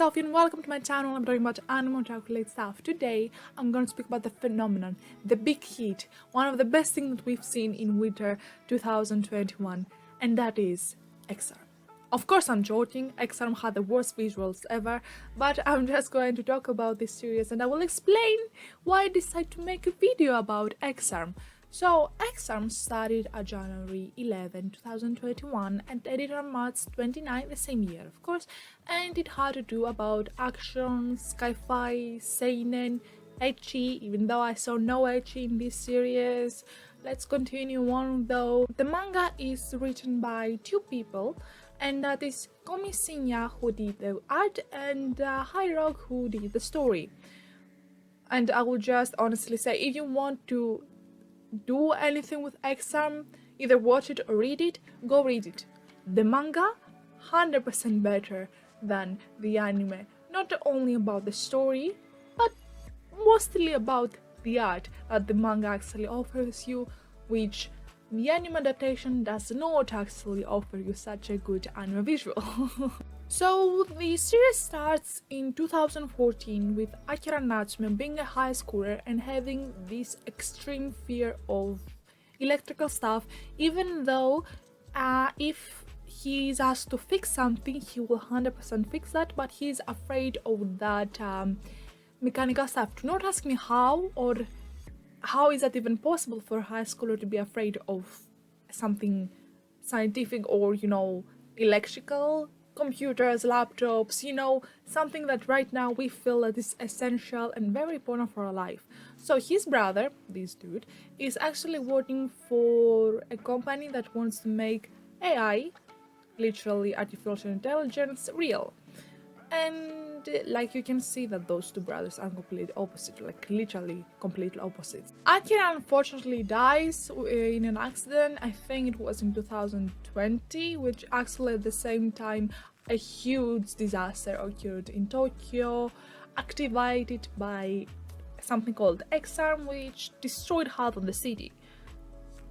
Sophie and welcome to my channel. I'm talking about animal chocolate stuff. Today I'm going to speak about the phenomenon, the big hit, one of the best things that we've seen in winter 2021, and that is XR. Of course I'm joking, XR had the worst visuals ever, but I'm just going to talk about this series and I will explain why I decided to make a video about XR. So, XR started on January 11, 2021 and ended on March 29 the same year, of course, and it had to do about action, sci-fi, seinen, ecchi, even though I saw no ecchi in this series. Let's continue on though. The manga is written by two people, and that is Komi Shinya, who did the art, and Hyrock, who did the story. And I will just honestly say, if you want to do anything with XR, either watch it or read it, go read it. The manga, 100% better than the anime. Not only about the story, but mostly about the art that the manga actually offers you, which the anime adaptation does not actually offer you such a good anime visual. So the series starts in 2014 with Akira Natsume being a high schooler and having this extreme fear of electrical stuff, even though if he is asked to fix something, he will 100% fix that, but he's afraid of that mechanical stuff. Do not ask me how, or how is that even possible for a high schooler to be afraid of something scientific or, electrical? Computers, laptops, something that right now we feel that is essential and very important for our life. So his brother, this dude, is actually working for a company that wants to make AI, literally artificial intelligence, real. And like you can see that those two brothers are completely opposite, like literally completely opposite. Akira unfortunately dies in an accident. I think it was in 2020, which actually at the same time a huge disaster occurred in Tokyo, activated by something called XR, which destroyed half of the city.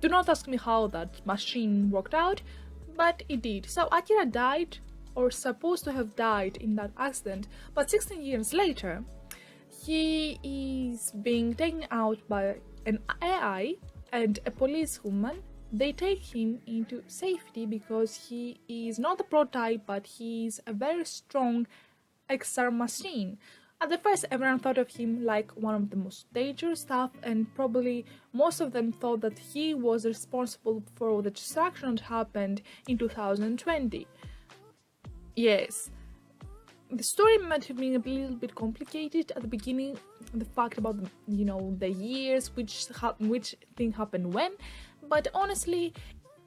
Do not ask me how that machine worked out, but it did. So Akira died, or supposed to have died in that accident, but 16 years later he is being taken out by an AI and a policewoman. They take him into safety because he is not a prototype, but he's a very strong XR machine. At the first, everyone thought of him like one of the most dangerous stuff, and probably most of them thought that he was responsible for the destruction that happened in 2020. Yes, the story might have been a little bit complicated at the beginning, the fact about the years, which thing happened when, but honestly,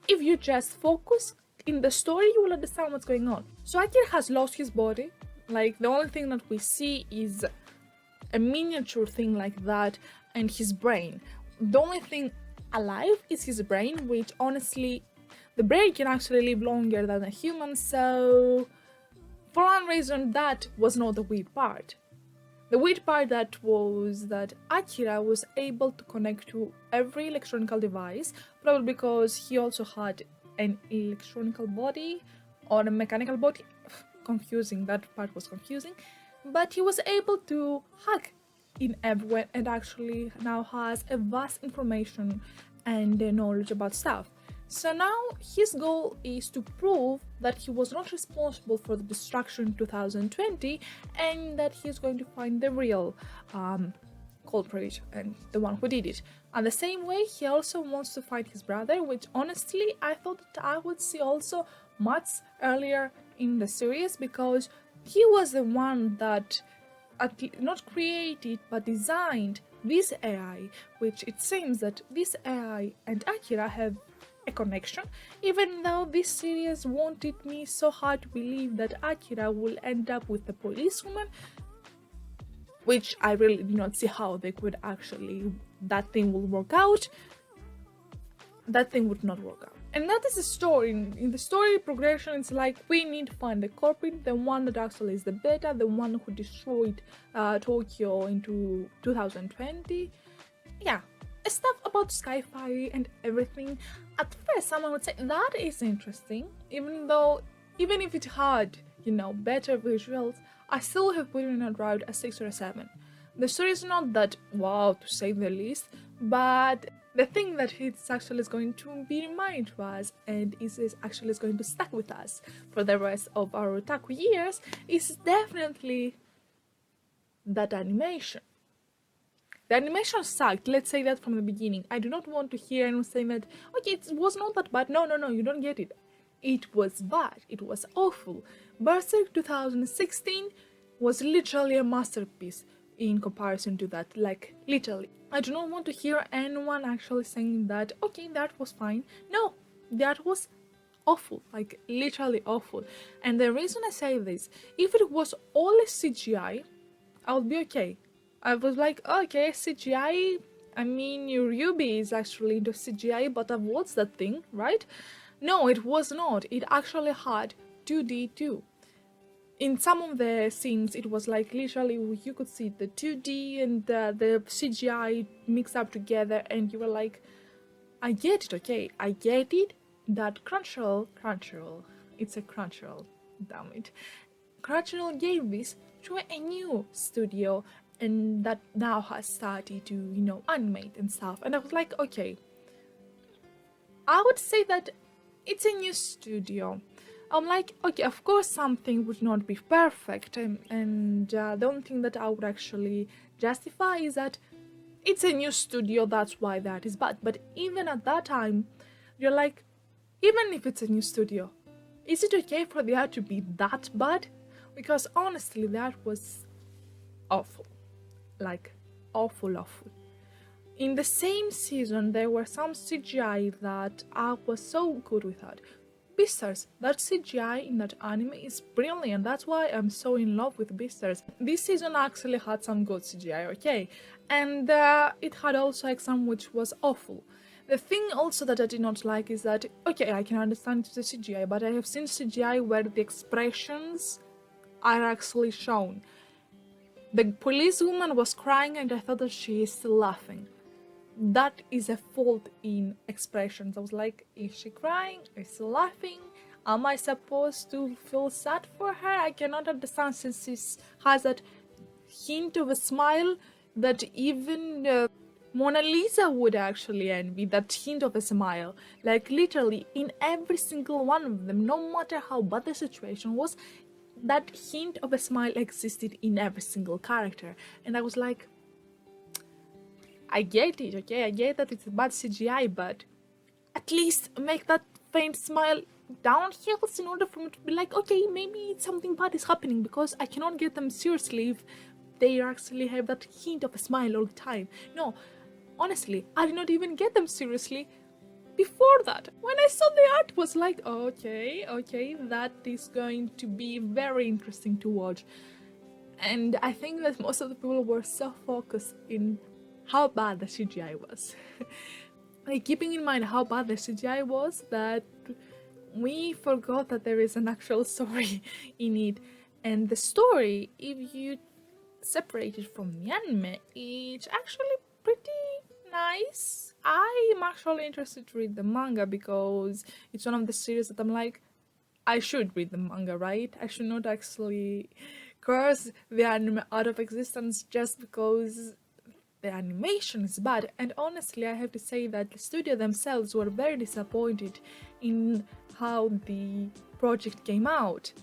if you just focus in the story, you will understand what's going on. So Akira has lost his body, like the only thing that we see is a miniature thing like that, and his brain. The only thing alive is his brain, which honestly, the brain can actually live longer than a human, so for one reason, that was not the weird part. The weird part that was that Akira was able to connect to every electronic device, probably because he also had an electronical body or a mechanical body. Confusing, that part was confusing. But he was able to hack in everywhere and actually now has a vast information and knowledge about stuff. So now his goal is to prove that he was not responsible for the destruction in 2020 and that he's going to find the real culprit and the one who did it. And the same way, he also wants to find his brother, which honestly I thought that I would see also much earlier in the series, because he was the one that not created but designed this AI, which it seems that this AI and Akira have a connection, even though this series wanted me so hard to believe that Akira will end up with a policewoman, which I really do not see how they could actually, that thing will work out. That thing would not work out. And that is the story. In the story progression, it's like we need to find the culprit, the one that actually is the beta, the one who destroyed Tokyo into 2020. Yeah, stuff about sci-fi and everything. At first, someone would say that is interesting, even if it had better visuals, I still have put it around a 6 or a 7. The story is not that wow, to say the least, but the thing that it's actually is going to be reminded to us and is actually going to stick with us for the rest of our otaku years is definitely that animation. The animation sucked, let's say that from the beginning. I do not want to hear anyone saying that, okay, it was not that bad. No, you don't get it. It was bad. It was awful. Berserk 2016 was literally a masterpiece in comparison to that. Like, literally. I do not want to hear anyone actually saying that, okay, that was fine. No, that was awful. Like, literally awful. And the reason I say this, if it was all CGI, I would be okay. I was like, okay, CGI, I mean, your Yubi is actually into CGI, but I've watched that thing, right? No, it was not. It actually had 2D too. In some of the scenes, it was like literally you could see the 2D and the CGI mixed up together, and you were like, I get it, okay, I get it. That Crunchyroll, it's a Crunchyroll, damn it. Crunchyroll gave this to a new studio, and that now has started to, animate and stuff. And I was like, okay, I would say that it's a new studio. I'm like, okay, of course something would not be perfect, and the only thing that I would actually justify is that it's a new studio, that's why that is bad. But even at that time, you're like, even if it's a new studio, is it okay for the art to be that bad? Because honestly, that was awful. Like, awful. In the same season, there were some CGI that I was so good with that. Beastars, that CGI in that anime is brilliant. That's why I'm so in love with Beastars. This season actually had some good CGI, okay? And it had also like some which was awful. The thing also that I did not like is that, okay, I can understand the CGI, but I have seen CGI where the expressions are actually shown. The policewoman was crying and I thought that she is still laughing. That is a fault in expressions. I was like, is she crying? Is she laughing? Am I supposed to feel sad for her? I cannot understand, since she has that hint of a smile that even Mona Lisa would actually envy, that hint of a smile. Like, literally, in every single one of them, no matter how bad the situation was, that hint of a smile existed in every single character. And I was like, I get it, okay? I get that it's bad CGI, but at least make that faint smile downhills in order for me to be like, okay, maybe something bad is happening, because I cannot get them seriously if they actually have that hint of a smile all the time. No, honestly, I did not even get them seriously before that. When I saw the art, was like, okay, that is going to be very interesting to watch. And I think that most of the people were so focused in how bad the CGI was. Like, keeping in mind how bad the CGI was, that we forgot that there is an actual story in it. And the story, if you separate it from the anime, it's actually pretty nice. I am actually interested to read the manga because it's one of the series that I'm like, I should read the manga, right? I should not actually curse the anime out of existence just because the animation is bad. And honestly, I have to say that the studio themselves were very disappointed in how the project came out.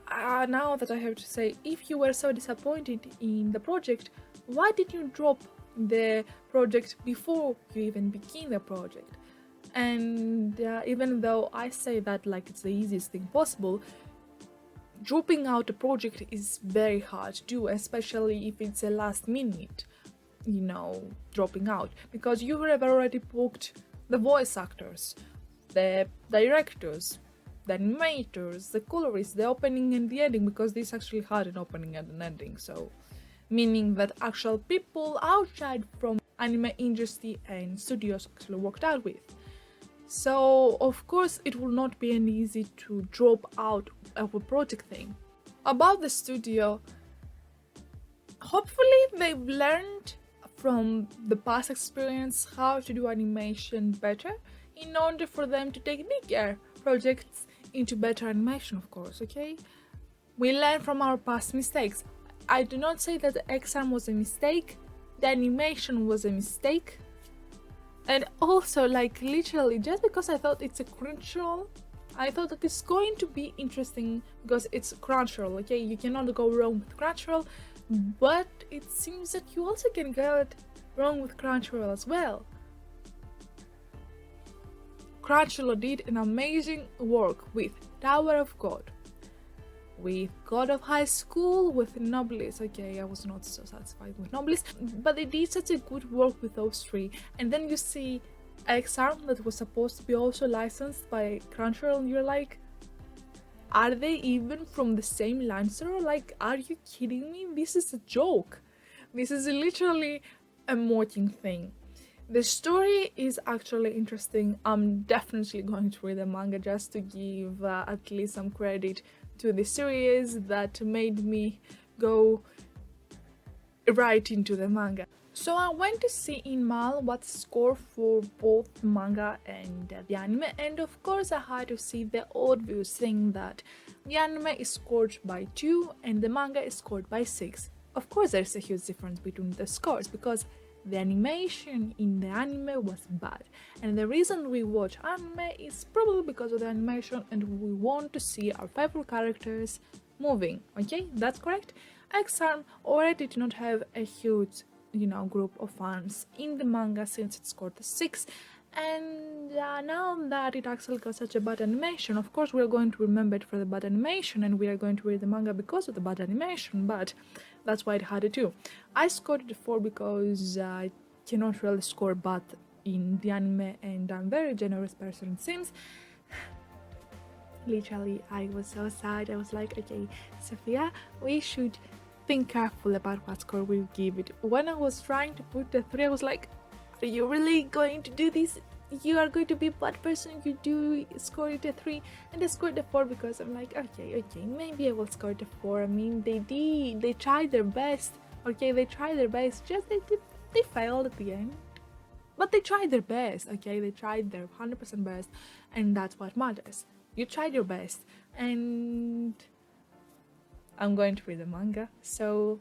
Now that I have to say, if you were so disappointed in the project, why did you drop the project before you even begin the project? And even though I say that like it's the easiest thing possible, dropping out a project is very hard to do, especially if it's a last minute, dropping out, because you have already booked the voice actors, the directors, the animators, the colorists, the opening and the ending, because this actually had an opening and an ending, so meaning that actual people outside from anime industry and studios actually worked out with. So of course it will not be an easy to drop out of a project thing. About the studio, hopefully they've learned from the past experience how to do animation better in order for them to take bigger projects into better animation, of course, okay? We learn from our past mistakes. I do not say that the X-Arm was a mistake, the animation was a mistake. And also, like, literally, just because I thought it's a Crunchyroll, I thought that it's going to be interesting because it's Crunchyroll, okay? You cannot go wrong with Crunchyroll, but it seems that you also can get wrong with Crunchyroll as well. Crunchyroll did an amazing work with Tower of God, with God of High School, with Nobles. Okay, I was not so satisfied with Nobles, but they did such a good work with those three. And then you see X-Arm that was supposed to be also licensed by Crunchyroll, and you're like, are they even from the same licensor? Like, are you kidding me? This is a joke. This is literally a mocking thing. The story is actually interesting. I'm definitely going to read the manga just to give at least some credit to the series that made me go right into the manga. So I went to see in Mal what score for both the manga and the anime, and of course I had to see the obvious thing that the anime is scored by 2 and the manga is scored by 6. Of course there's a huge difference between the scores because the animation in the anime was bad, and the reason we watch anime is probably because of the animation and we want to see our favorite characters moving. Okay, that's correct. X-Arm already did not have a huge, group of fans in the manga since it scored a 6, and now that it actually got such a bad animation, of course we're going to remember it for the bad animation and we are going to read the manga because of the bad animation, but that's why it had a 2. I scored it a 4 because I cannot really score bad in the anime and I'm a very generous person, it seems. Literally, I was so sad. I was like, okay, Sophia, we should think careful about what score we give it. When I was trying to put the 3, I was like, are you really going to do this? You are going to be a bad person, you do score it a 3, and I scored a 4 because I'm like, okay, maybe I will score it a 4. I mean, they tried their best, okay, they tried their best, just they failed at the end. But they tried their best, okay, they tried their 100% best, and that's what matters. You tried your best, and I'm going to read the manga, so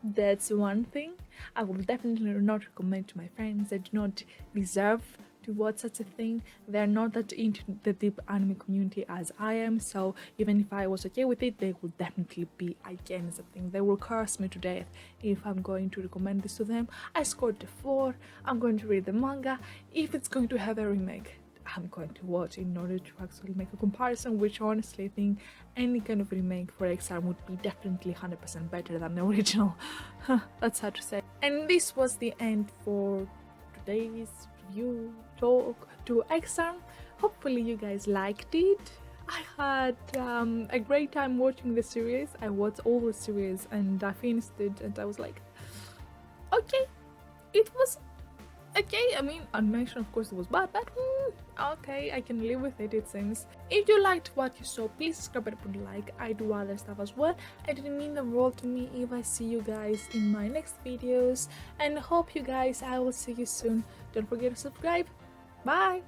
that's one thing. I will definitely not recommend to my friends that do not deserve to watch such a thing. They're not that into the deep anime community as I am, so even if I was okay with it, they would definitely be against the thing. They will curse me to death if I'm going to recommend this to them. I scored a 4. I'm going to read the manga. If it's going to have a remake, I'm going to watch in order to actually make a comparison, which honestly I think any kind of remake for X-Arm would be definitely 100% better than the original. That's hard to say. And this was the end for today's review talk to X-Arm. Hopefully you guys liked it. I had a great time watching the series. I watched all the series and I finished it and I was like, okay, it was okay. I mean, animation of course was bad, but okay, I can live with it, it seems. If you liked what you saw, please subscribe and put a like. I do other stuff as well. It didn't mean the world to me if I see you guys in my next videos, and hope you guys, I will see you soon. Don't forget to subscribe. Bye.